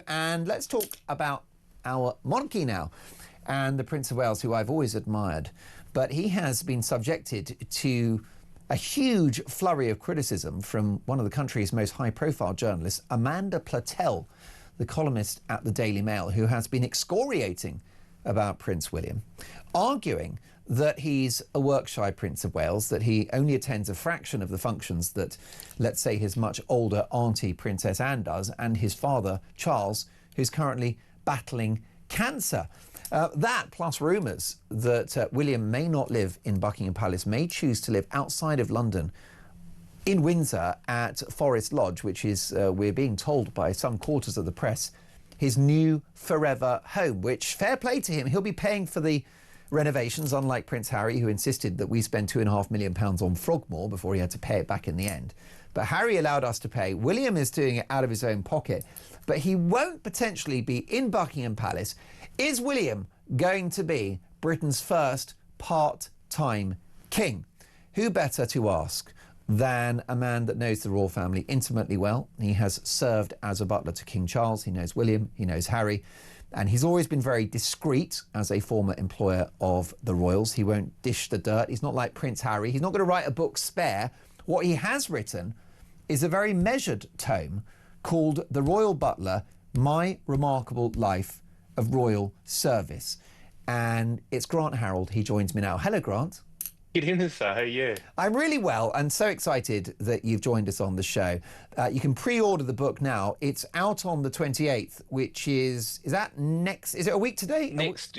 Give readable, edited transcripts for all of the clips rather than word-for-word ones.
And let's talk about our monarchy now and the Prince of Wales, who I've always admired. But he has been subjected to a huge flurry of criticism from one of the country's most high-profile journalists, Amanda Platell, the columnist at the Daily Mail, who has been excoriating about Prince William, arguing that he's a work-shy Prince of Wales, that he only attends a fraction of the functions that, let's say, his much older auntie, Princess Anne, does, and his father, Charles, who's currently battling cancer. That, plus rumours that William may not live in Buckingham Palace, may choose to live outside of London, in Windsor at Forest Lodge, which is, we're being told by some quarters of the press, his new forever home, which, fair play to him, he'll be paying for the renovations, unlike Prince Harry, who insisted that we spend £2.5 million on Frogmore before he had to pay it back in the end. But Harry allowed us to pay. William is doing it out of his own pocket, but he won't potentially be in Buckingham Palace. Is William going to be Britain's first part-time king? Who better to ask than a man that knows the royal family intimately well? He has served as a butler to King Charles. He knows William, he knows Harry, and he's always been very discreet as a former employer of the royals. He won't dish the dirt. He's not like Prince Harry. He's not going to write a book spare. What he has written is a very measured tome called The Royal Butler, My Remarkable Life of Royal Service. And it's Grant Harrold. He joins me now. Hello, Grant. Good evening, sir. How are you? I'm really well and so excited that you've joined us on the show. You can pre-order the book now. It's out on the 28th, which is that next? Is it a week today? Next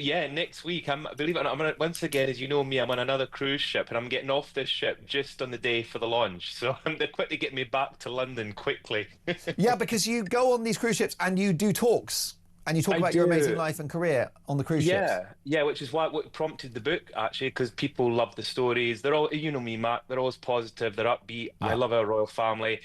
week. Believe it or not, once again, as you know me, I'm on another cruise ship and I'm getting off this ship just on the day for the launch. So they're quickly getting me back to London quickly. Yeah, because you go on these cruise ships and you do talks. And you talk about your amazing life and career on the cruise ships. Yeah, which is what prompted the book, actually, because people love the stories. They're all, you know me, Mark, they're always positive, they're upbeat. Yeah. I love our royal family.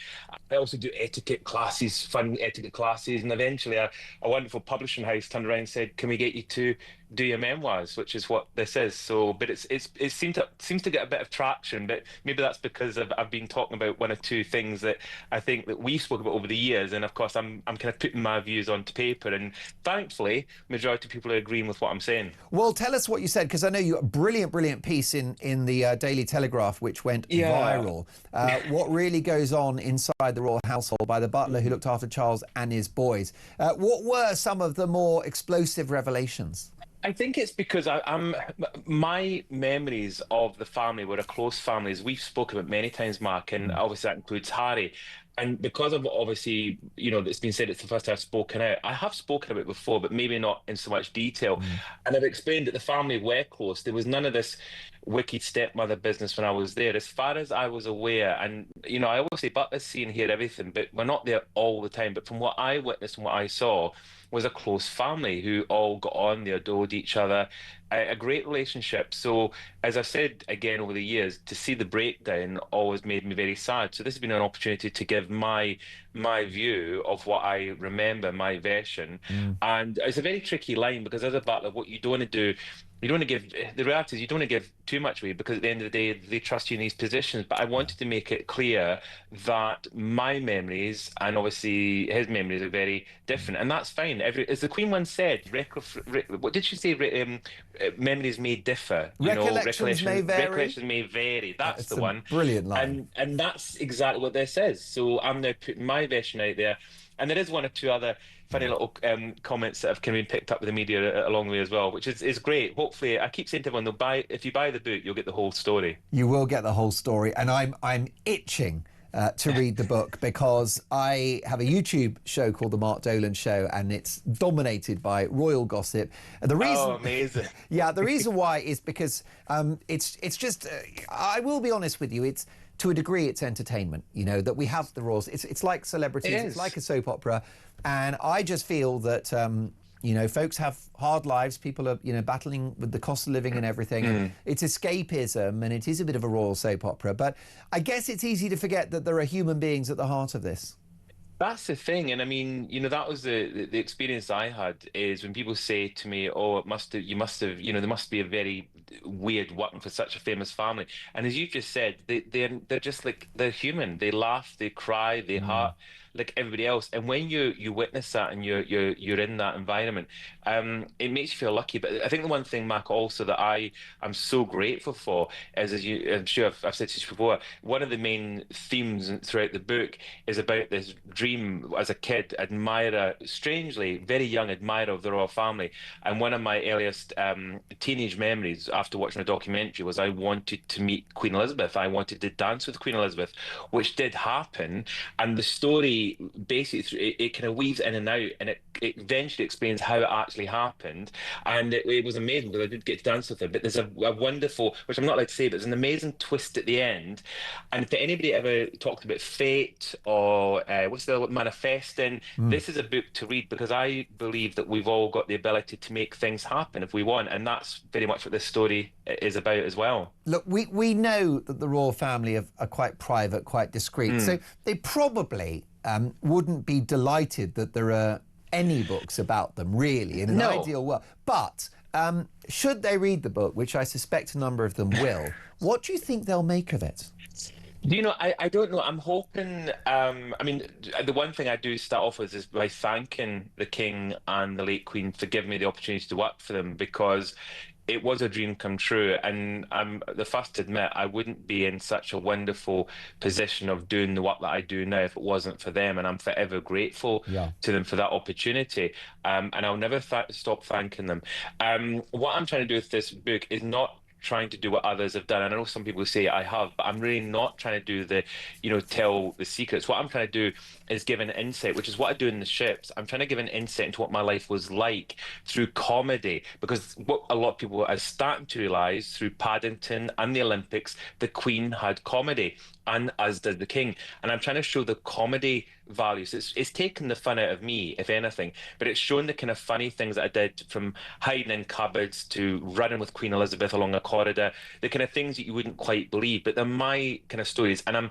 I also do etiquette classes, fun etiquette classes, and eventually a wonderful publishing house turned around and said, can we get you to do your memoirs, which is what this is. So, but it seems to get a bit of traction, but maybe that's because I've been talking about one or two things that I think that we've spoken about over the years, and of course I'm kind of putting my views onto paper, and thankfully majority of people are agreeing with what I'm saying. Well, tell us what you said, because I know you got a brilliant piece in the Daily Telegraph which went viral. What really goes on inside the royal household by the butler who looked after Charles and his boys. What were some of the more explosive revelations? I think it's because my memories of the family were a close family, as we've spoken about many times, Mark, and obviously that includes Harry. And because of obviously, you know, it's been said it's the first time I've spoken out. I have spoken about it before, but maybe not in so much detail. And I've explained that the family were close. There was none of this wicked stepmother business when I was there, as far as I was aware. And, you know, I always say butlers see and hear everything, but we're not there all the time. But from what I witnessed and what I saw, was a close family who all got on, they adored each other, a great relationship. So, as I've said again over the years, to see the breakdown always made me very sad. So this has been an opportunity to give my view of what I remember, my version. And it's a very tricky line, because as a butler, what you don't want to do, you don't want to give, the reality is you don't want to give too much away, because at the end of the day, they trust you in these positions. But I wanted to make it clear that my memories and obviously his memories are very different, and that's fine. As the Queen once said, what did she say? Memories may differ. Recollections may vary. Recollections may vary. That's the one. Brilliant line. And that's exactly what this is. So I'm now putting my version out there. And there is one or two other funny little comments that have kind of been picked up with the media along the way as well, which is great. Hopefully, I keep saying to everyone, if you buy the book, you'll get the whole story. You will get the whole story, and I'm itching to read the book, because I have a YouTube show called The Mark Dolan Show, and it's dominated by royal gossip. The reason, amazing. Yeah, the reason why is because it's just, I will be honest with you, it's, to a degree, it's entertainment, you know, that we have the royals. It's like celebrities, it's like a soap opera. And I just feel that, you know, folks have hard lives. People are, you know, battling with the cost of living and everything. And it's escapism, and it is a bit of a royal soap opera. But I guess it's easy to forget that there are human beings at the heart of this. That's the thing, and I mean, you know, that was the experience I had, is when people say to me, "Oh, you must have, you know, there must be a very weird working for such a famous family." And as you just said, they're just like, they're human. They laugh, they cry, they like everybody else. And when you witness that and you're in that environment, it makes you feel lucky. But I think the one thing, Mac, also that I am so grateful for is, as I'm sure I've said to you before, one of the main themes throughout the book is about this dream as a kid, admirer, strangely very young admirer of the royal family. And one of my earliest teenage memories after watching a documentary was I wanted to meet Queen Elizabeth. I wanted to dance with Queen Elizabeth, which did happen. And the story basically it kind of weaves in and out, and it eventually explains how it actually happened. And it was amazing because I did get to dance with her. But there's a wonderful, which I'm not allowed to say, but there's an amazing twist at the end. And if anybody ever talked about fate or what's the manifesting, this is a book to read because I believe that we've all got the ability to make things happen if we want, and that's very much what this story is about as well. Look, we know that the royal family are quite private, quite discreet, so they probably wouldn't be delighted that there are any books about them, really, in an ideal world. But should they read the book, which I suspect a number of them will, what do you think they'll make of it? You know, I don't know. I'm hoping. I mean, the one thing I do start off with is by thanking the King and the late Queen for giving me the opportunity to work for them, because it was a dream come true. And I'm the first to admit I wouldn't be in such a wonderful position of doing the work that I do now if it wasn't for them. And I'm forever grateful to them for that opportunity. And I'll never stop thanking them. What I'm trying to do with this book is not trying to do what others have done. And I know some people say I have, but I'm really not trying to do the, tell the secrets. What I'm trying to do is give an insight, which is what I do in the ships. I'm trying to give an insight into what my life was like through comedy, because what a lot of people are starting to realise through Paddington and the Olympics, the Queen had comedy, and as did the King. And I'm trying to show the comedy values. It's taken the fun out of me, if anything, but it's shown the kind of funny things that I did, from hiding in cupboards to running with Queen Elizabeth along a corridor, the kind of things that you wouldn't quite believe. But they're my kind of stories, and I'm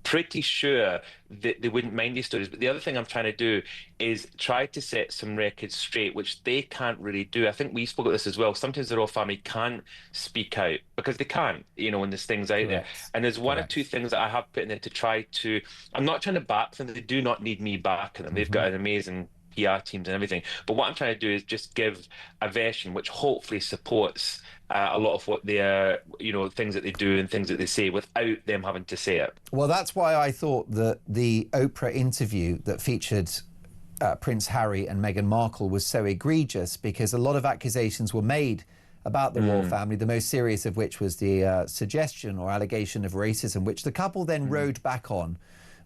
pretty sure that they wouldn't mind these stories. But the other thing I'm trying to do is try to set some records straight, which they can't really do. I think we spoke about this as well. Sometimes the royal family can't speak out because they can't, when there's things out there. And there's one or two things that I have put in there to try to, I'm not trying to back them. They do not need me backing them. They've got an amazing PR teams and everything. But what I'm trying to do is just give a version which hopefully supports a lot of what they are, things that they do and things that they say without them having to say it. Well, that's why I thought that the Oprah interview that featured Prince Harry and Meghan Markle was so egregious, because a lot of accusations were made about the royal family, the most serious of which was the suggestion or allegation of racism, which the couple then rode back on,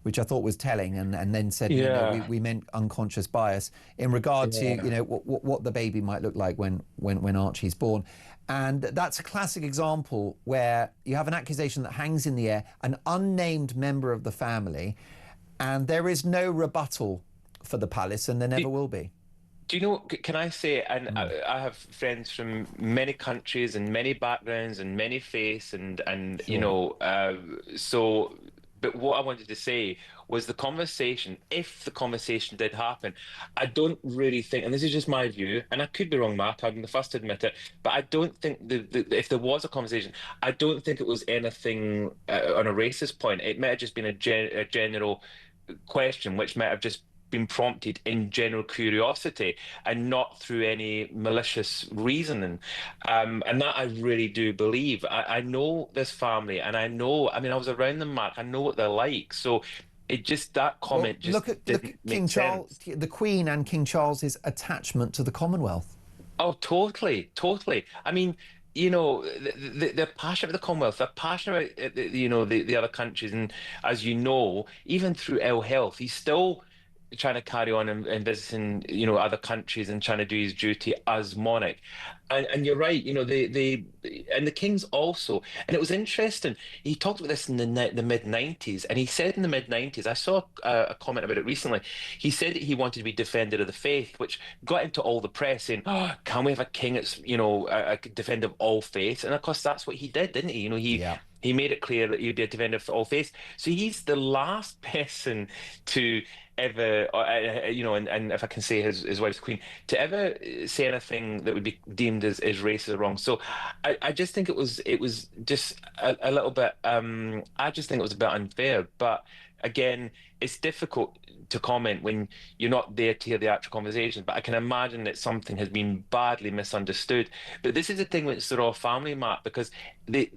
which I thought was telling, and then said, we meant unconscious bias in regard to, what the baby might look like when Archie's born. And that's a classic example where you have an accusation that hangs in the air, an unnamed member of the family, and there is no rebuttal for the palace, and there never will be. Do you know, can I say, and I have friends from many countries and many backgrounds and many faiths, and so... But what I wanted to say was the conversation, if the conversation did happen, I don't really think, and this is just my view, and I could be wrong, Mark, I'm the first to admit it, but I don't think if there was a conversation, I don't think it was anything on a racist point. It might have just been a general question, which might have just been prompted in general curiosity and not through any malicious reasoning. And that I really do believe. I know this family, and I was around them, Mark. I know what they're like. So it just, that comment look at King Charles, the Queen and King Charles's attachment to the Commonwealth. Oh, totally, totally. I mean, they're passionate about the Commonwealth. They're passionate about, the other countries. And as you know, even through ill health, he's still trying to carry on and visiting, other countries and trying to do his duty as monarch. And you're right, they and the King's also. And it was interesting. He talked about this in the mid-90s, and he said in the mid-90s, I saw a comment about it recently. He said that he wanted to be defender of the faith, which got into all the press saying, "Oh, can we have a king that's, a defender of all faiths?" And of course, that's what he did, didn't he? He made it clear that he'd be a defender of all faiths. So he's the last person to ever, and if I can say his wife's Queen, to ever say anything that would be deemed as racist or wrong. So I just think it was just a little bit, I just think it was a bit unfair. But again, it's difficult to comment when you're not there to hear the actual conversations, but I can imagine that something has been badly misunderstood. But this is the thing with the royal family, Matt, because the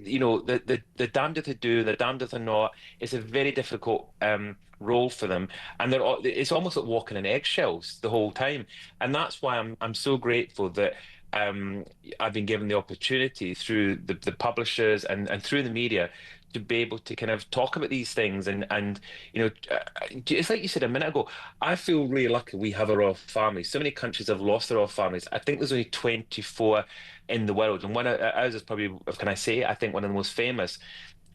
damned if they do, the damned if they're not. It's a very difficult role for them, and it's almost like walking on eggshells the whole time. And that's why I'm so grateful that I've been given the opportunity through the publishers and through the media to be able to kind of talk about these things and it's like you said a minute ago. I feel really lucky we have a royal family. So many countries have lost their royal families. I think there's only 24 in the world, and one of ours is probably, can I say, I think one of the most famous.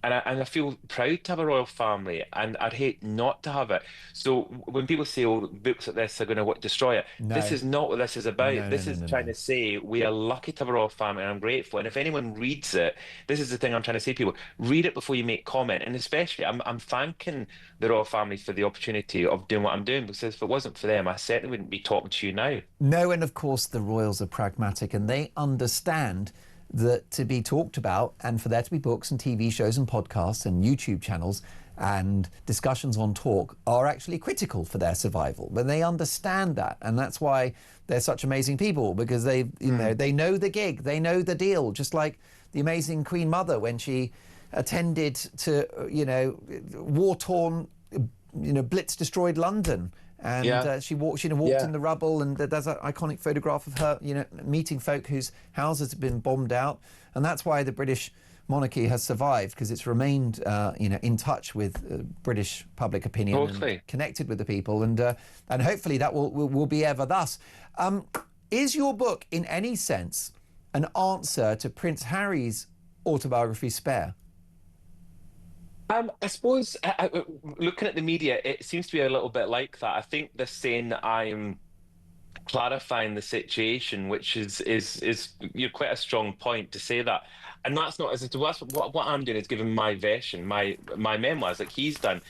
And I feel proud to have a royal family, and I'd hate not to have it. So when people say, "Oh, books like this are going to destroy it," this No, is not what this is about. no, no, This no, is no, trying no. to say we are lucky to have a royal family, and I'm grateful. And if anyone reads it, this is the thing I'm trying to say to people: read it before you make comment. And especially, I'm thanking the royal family for the opportunity of doing what I'm doing, because if it wasn't for them, I certainly wouldn't be talking to you now. No, and of course the royals are pragmatic and they understand that to be talked about and for there to be books and TV shows and podcasts and YouTube channels and discussions on Talk are actually critical for their survival. But they understand that, and that's why they're such amazing people, because they know the gig, they know the deal, just like the amazing Queen Mother when she attended to war-torn blitz destroyed London. And she walked in the rubble, and there's an iconic photograph of her, meeting folk whose houses have been bombed out. And that's why the British monarchy has survived, because it's remained, in touch with British public opinion and connected with the people. And hopefully that will be ever thus. Is your book, in any sense, an answer to Prince Harry's autobiography, Spare? I suppose looking at the media, it seems to be a little bit like that. I think they're saying that I'm clarifying the situation, which is quite a strong point to say that. And that's not as what I'm doing is giving my version, my memoirs, like he's done,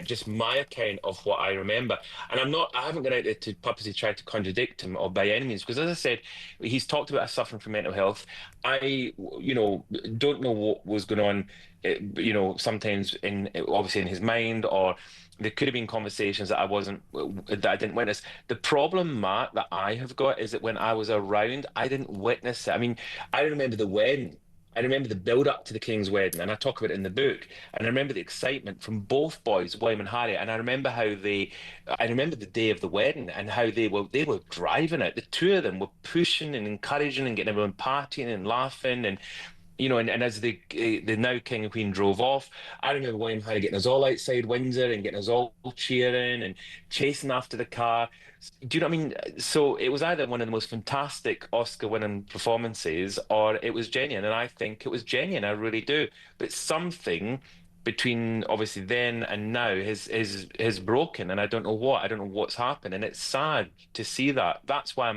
just my account of what I remember. And I haven't gone out there to purposely try to contradict him or by any means, because as I said, he's talked about suffering from mental health. I, don't know what was going on, sometimes obviously in his mind, or there could have been conversations that I didn't witness. The problem, Matt, that I have got is that when I was around, I didn't witness it. I mean, I remember the wedding. I remember the build up to the King's wedding, and I talk about it in the book. And I remember the excitement from both boys, William and Harry. And I remember I remember the day of the wedding and how they were driving it. The two of them were pushing and encouraging and getting everyone partying and laughing and and as the now King and Queen drove off, I remember William Harry getting us all outside Windsor and getting us all cheering and chasing after the car. Do you know what I mean? So it was either one of the most fantastic Oscar-winning performances, or it was genuine, and I think it was genuine. I really do. But something between obviously then and now has broken, and I don't know what. I don't know what's happened, and it's sad to see that. That's why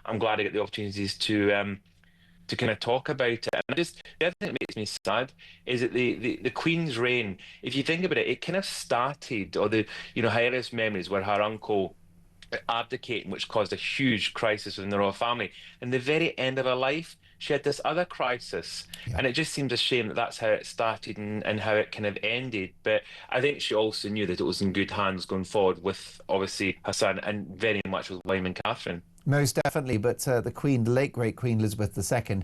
I'm glad I get the opportunities to kind of talk about it. And the other thing that makes me sad is that the Queen's reign, if you think about it, it kind of started, or the her earliest memories were her uncle abdicating, which caused a huge crisis within the royal family. And the very end of her life, she had this other crisis. Yeah. And it just seems a shame that that's how it started and how it kind of ended. But I think she also knew that it was in good hands going forward with obviously her son, and very much with William and Catherine. Most definitely, but the Queen, the late great Queen Elizabeth II,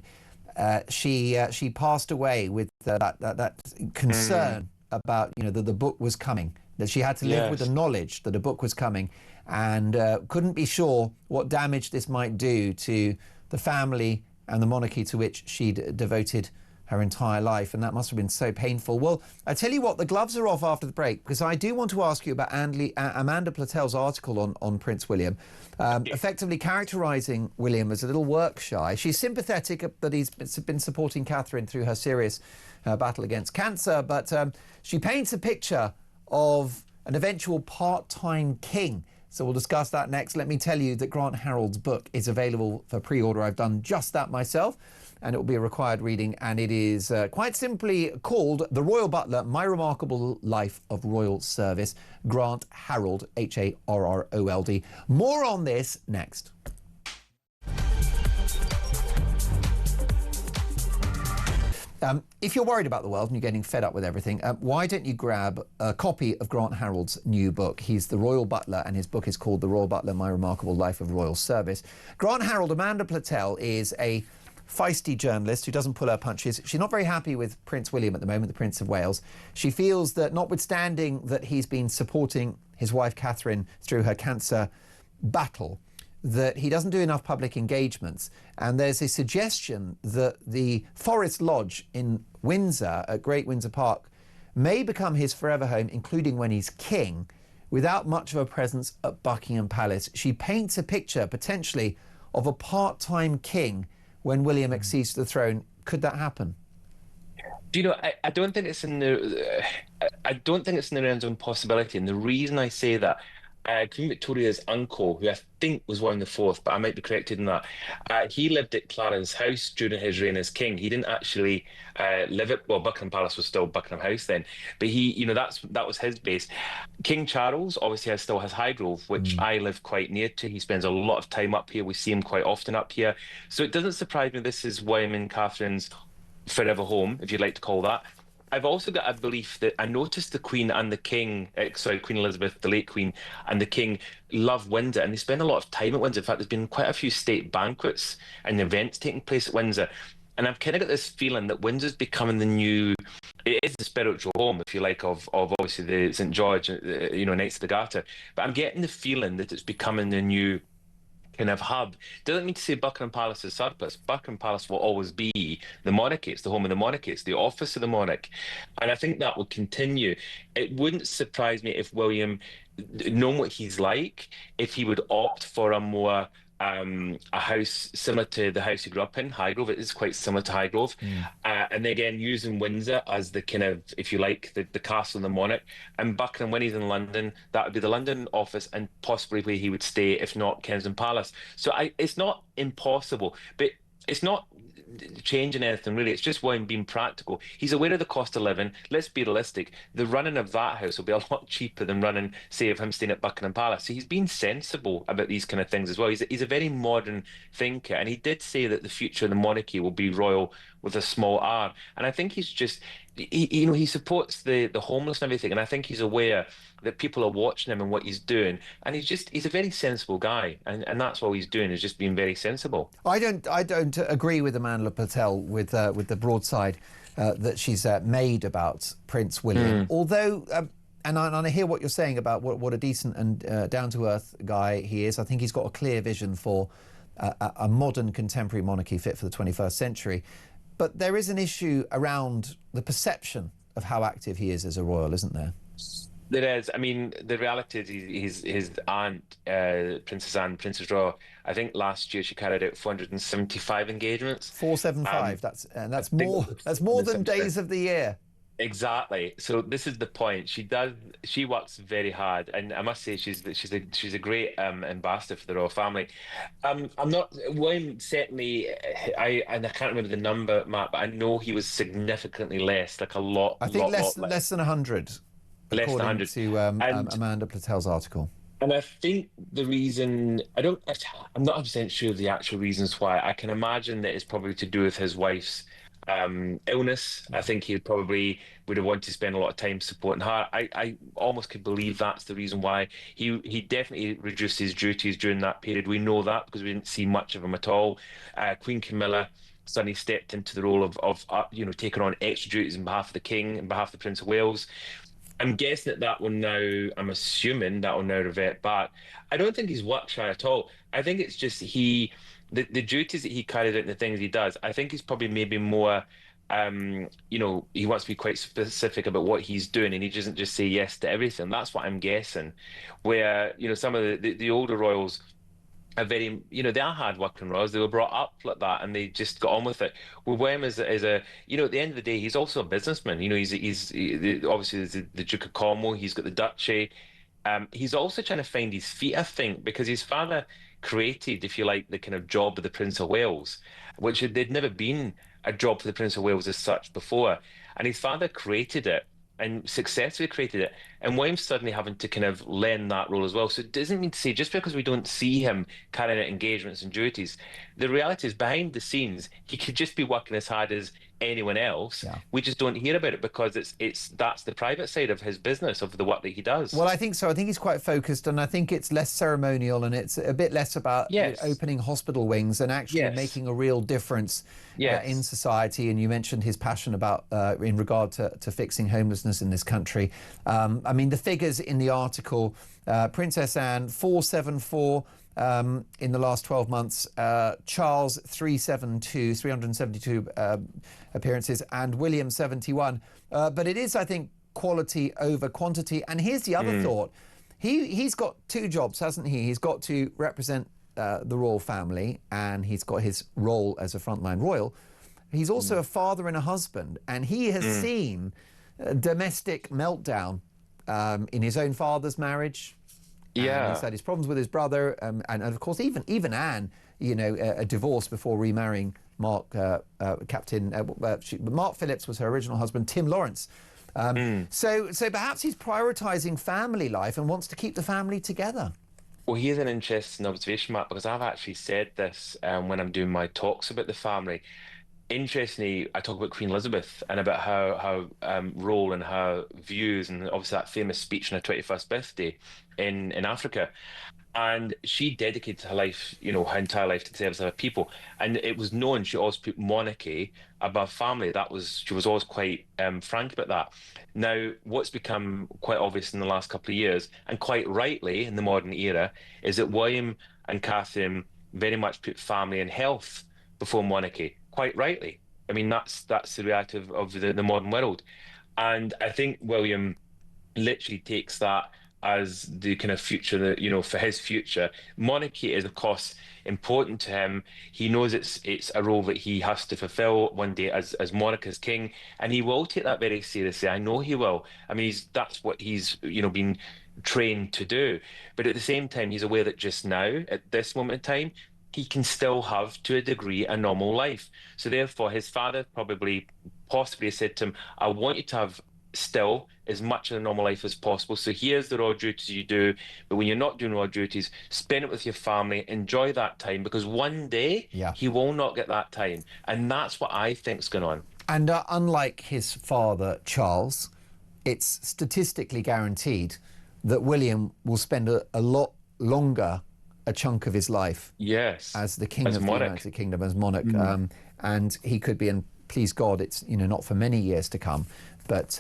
she passed away with that concern about that the book was coming, that she had to live with the knowledge that a book was coming, and couldn't be sure what damage this might do to the family and the monarchy to which she'd devoted her entire life, and that must have been so painful. Well, I tell you what, the gloves are off after the break, because I do want to ask you about Amanda Platell's article on Prince William, effectively characterising William as a little work shy. She's sympathetic that he's been supporting Catherine through her serious battle against cancer, but she paints a picture of an eventual part-time king. So we'll discuss that next. Let me tell you that Grant Harrold's book is available for pre-order. I've done just that myself, and it will be a required reading, and it is quite simply called The Royal Butler, My Remarkable Life of Royal Service. Grant Harrold, Harrold. More on this next. If you're worried about the world and you're getting fed up with everything, why don't you grab a copy of Grant Harrold's new book? He's the Royal Butler, and his book is called The Royal Butler, My Remarkable Life of Royal Service. Grant Harrold, Amanda Platell, is a feisty journalist who doesn't pull her punches. She's not very happy with Prince William at the moment, the Prince of Wales. She feels that notwithstanding that he's been supporting his wife Catherine through her cancer battle, that he doesn't do enough public engagements. And there's a suggestion that the Forest Lodge in Windsor, at Great Windsor Park, may become his forever home, including when he's king, without much of a presence at Buckingham Palace. She paints a picture, potentially, of a part-time king when William accedes to the throne. Could that happen? Do you know, I don't think it's in the realms of possibility. And the reason I say that, Queen Victoria's uncle, who I think was William IV, but I might be corrected in that, he lived at Clarence House during his reign as king. He didn't actually live at, well, Buckingham Palace was still Buckingham House then, but he, you know, that was his base. King Charles obviously still has Highgrove, which I live quite near to. He spends a lot of time up here. We see him quite often up here. So it doesn't surprise me this is William and Catherine's forever home, if you'd like to call that. I've also got a belief that I noticed the Queen and the King, Queen Elizabeth, the late Queen, and the King love Windsor, and they spend a lot of time at Windsor. In fact, there's been quite a few state banquets and events taking place at Windsor. And I've kind of got this feeling that Windsor's becoming the new, it is the spiritual home, if you like, of obviously the St. George, Knights of the Garter. But I'm getting the feeling that it's becoming the new kind of hub. Doesn't mean to say Buckingham Palace is surplus. Buckingham Palace will always be the monarchy. It's the home of the monarchy. It's the office of the monarch. And I think that will continue. It wouldn't surprise me if William, knowing what he's like, if he would opt for a more a house similar to the house he grew up in, Highgrove. It is quite similar to Highgrove. And then again, using Windsor as the kind of, if you like, the castle and the monarch. And Buckingham, when he's in London, that would be the London office and possibly where he would stay, if not Kensington Palace. So it's not impossible, but it's not changing anything really. It's just William being practical. He's aware of the cost of living. Let's be realistic. The running of that house will be a lot cheaper than running, say, of him staying at Buckingham Palace. So he's being sensible about these kind of things as well. He's a very modern thinker, and he did say that the future of the monarchy will be royal with a small r. And I think he's just, he supports the homeless and everything, and I think he's aware that people are watching him and what he's doing, and he's a very sensible guy, and that's all he's doing, is just being very sensible. I don't agree with Amanda Platell with the broadside that she's made about Prince William, although. And I hear what you're saying about what a decent and down-to-earth guy he is. I think he's got a clear vision for a modern contemporary monarchy fit for the 21st century. But there is an issue around the perception of how active he is as a royal, isn't there? There is. I mean, the reality is his aunt, Princess Anne, Princess Royal, I think last year she carried out 475 engagements. 475. That's more. That's more than days of the year. Exactly. So this is the point. She works very hard, and I must say she's a great ambassador for the royal family. I'm not William, certainly. I can't remember the number, Matt, but I know he was significantly less, like a lot. I think less than 100. Less than 100 to Amanda Platell's article. And I think the reason, I'm not 100% sure of the actual reasons why. I can imagine that it's probably to do with his wife's illness. I think he probably would have wanted to spend a lot of time supporting her. I almost could believe that's the reason why. He definitely reduced his duties during that period. We know that because we didn't see much of him at all. Queen Camilla suddenly stepped into the role of taking on extra duties on behalf of the King, on behalf of the Prince of Wales. I'm guessing I'm assuming that will now revert back. I don't think he's work shy at all. I think it's just the duties that he carried out and the things he does, I think he's probably maybe more, he wants to be quite specific about what he's doing, and he doesn't just say yes to everything. That's what I'm guessing. Where, some of the older royals are very, they are hard-working royals. They were brought up like that, and they just got on with it. Well, William is at the end of the day, he's also a businessman. He's obviously the Duke of Cornwall. He's got the duchy. He's also trying to find his feet, I think, because his father created, if you like, the kind of job of the Prince of Wales, which there'd never been a job for the Prince of Wales as such before. And his father created it and successfully created it. And William's suddenly having to kind of learn that role as well. So it doesn't mean to say, just because we don't see him carrying out engagements and duties, the reality is behind the scenes, he could just be working as hard as anyone else. Yeah. We just don't hear about it because that's the private side of his business, of the work that he does. Well, I think so. I think he's quite focused, and I think it's less ceremonial, and it's a bit less about Yes. opening hospital wings and actually Yes. making a real difference in Yes. society. And you mentioned his passion about in regard to fixing homelessness in this country. I mean, the figures in the article: Princess Anne 474. In the last 12 months, Charles 372 appearances, and William 71. But it is, I think, quality over quantity. And here's the other thought. He's got two jobs, hasn't he? He's got to represent the royal family, and he's got his role as a frontline royal. He's also a father and a husband, and he has seen a domestic meltdown in his own father's marriage. Yeah. And he's had his problems with his brother, and of course even Anne, you know, a divorce before remarrying Mark Mark Phillips was her original husband, Tim Lawrence. So perhaps he's prioritising family life and wants to keep the family together. Well, here's an interesting observation, Matt, because I've actually said this when I'm doing my talks about the family. Interestingly, I talk about Queen Elizabeth and about her role and her views, and obviously that famous speech on her 21st birthday in Africa. And she dedicated her life, you know, her entire life to the service of her people. And it was known she always put monarchy above family. She was always quite frank about that. Now, what's become quite obvious in the last couple of years, and quite rightly in the modern era, is that William and Catherine very much put family and health before monarchy. Quite rightly. I mean, that's the reality of the modern world. And I think William literally takes that as the kind of future that, you know, for his future. Monarchy is, of course, important to him. He knows it's a role that he has to fulfill one day as monarch, as king, and he will take that very seriously. I know he will. I mean, that's what he's, you know, been trained to do. But at the same time, he's aware that just now, at this moment in time, he can still have, to a degree, a normal life. So therefore, his father possibly said to him, I want you to have still as much of a normal life as possible. So here's the royal duties you do, but when you're not doing royal duties, spend it with your family, enjoy that time, because one day he will not get that time. And that's what I think's going on. And unlike his father, Charles, it's statistically guaranteed that William will spend a lot longer a chunk of his life as the king of the United Kingdom, as monarch. And he could be, and please God, it's, you know, not for many years to come. But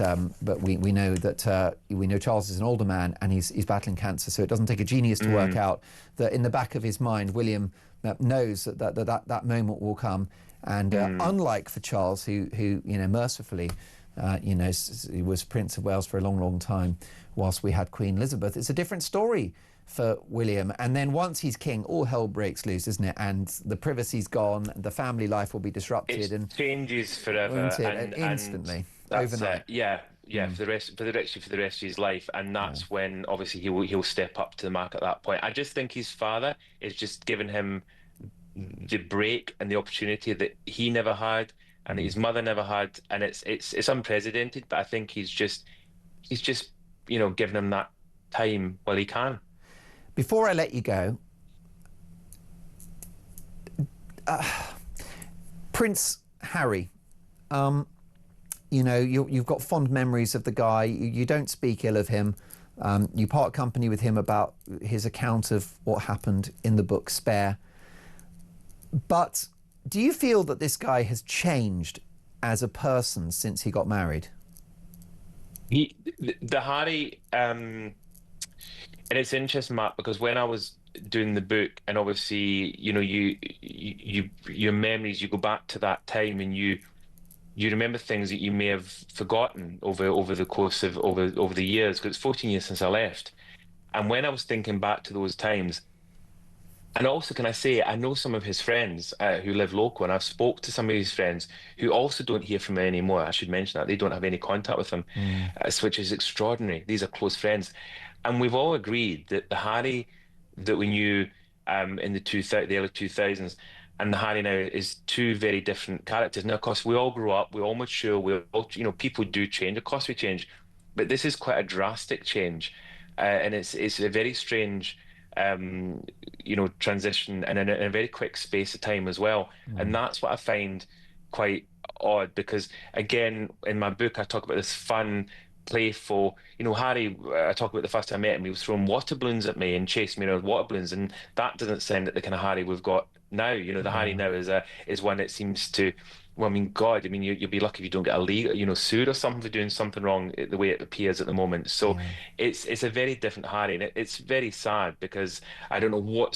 we know that we know Charles is an older man and he's battling cancer, so it doesn't take a genius to work out that in the back of his mind, William knows that moment will come. And unlike for Charles, who you know, mercifully, you know, he was Prince of Wales for a long, long time, whilst we had Queen Elizabeth, it's a different story for William. And then once he's king, all hell breaks loose, isn't it? And the privacy's gone, the family life will be disrupted, it and changes forever, and instantly, overnight. For the rest of his life. And that's when obviously he'll step up to the mark at that point. I just think his father is just giving him the break and the opportunity that he never had and that his mother never had, and it's unprecedented. But I think he's just you know, giving him that time while he can. Before I let you go, Prince Harry, you know, you've got fond memories of the guy. You don't speak ill of him. You part company with him about his account of what happened in the book Spare. But do you feel that this guy has changed as a person since he got married? The Harry, and it's interesting, Matt, because when I was doing the book, and obviously, you know, your memories, you go back to that time, and you remember things that you may have forgotten over the course of over the years, because it's 14 years since I left. And when I was thinking back to those times, and also, can I say, I know some of his friends who live local, and I've spoke to some of his friends who also don't hear from him anymore. I should mention that they don't have any contact with him, which is extraordinary. These are close friends. And we've all agreed that the Harry that we knew in the early 2000s and the Harry now is two very different characters. Now, of course, we all grow up, we all mature, we all, you know, people do change. Of course, we change, but this is quite a drastic change, and it's a very strange, you know, transition, and in a very quick space of time as well. And that's what I find quite odd because, again, in my book, I talk about this fun, playful. Harry, I talk about the first time I met him, he was throwing water balloons at me and chasing me around with water balloons, and that doesn't sound like the kind of Harry we've got now. The Harry Yeah. now is one that seems to. Well, I mean, God, I mean, you'll be lucky if you don't get a legal, sued or something for doing something wrong the way it appears at the moment. So Yeah. it's a very different Harry, and it's very sad because I don't know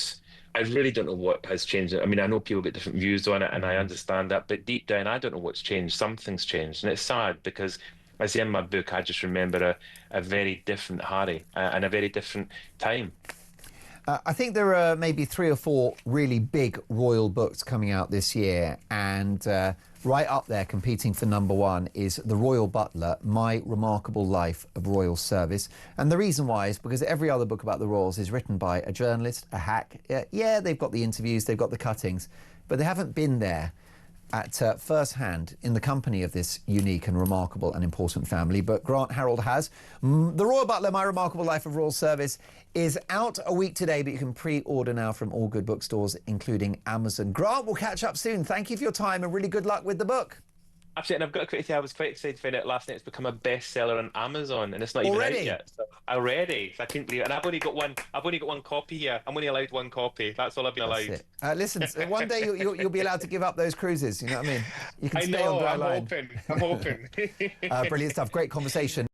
I really don't know what has changed. I mean, I know people get different views on it, and I understand that, but deep down, I don't know what's changed. Something's changed, and it's sad because, as in my book, I just remember a very different Harry and a very different time. I think there are maybe 3 or 4 really big royal books coming out this year, and right up there competing for #1 is The Royal Butler, My Remarkable Life of Royal Service. And the reason why is because every other book about the royals is written by a journalist, a hack. Yeah, they've got the interviews, they've got the cuttings, but they haven't been there at first hand in the company of this unique and remarkable and important family. But Grant Harrold has. The Royal Butler, My Remarkable Life of Royal Service is out a week today, but you can pre-order now from all good bookstores, including Amazon. Grant, we'll catch up soon. Thank you for your time and really good luck with the book. Absolutely, and I've got to quickly say I was quite excited to find out last night it's become a bestseller on Amazon, and it's not even out Already? yet. So already, so I couldn't believe it. And I've only got one. I've only got one copy here. I'm only allowed one copy. That's all I've been That's allowed. it. Listen, one day you'll be allowed to give up those cruises. You know what I mean? You can I stay on know. dry I'm line. hoping. I'm hoping. Brilliant stuff. Great conversation.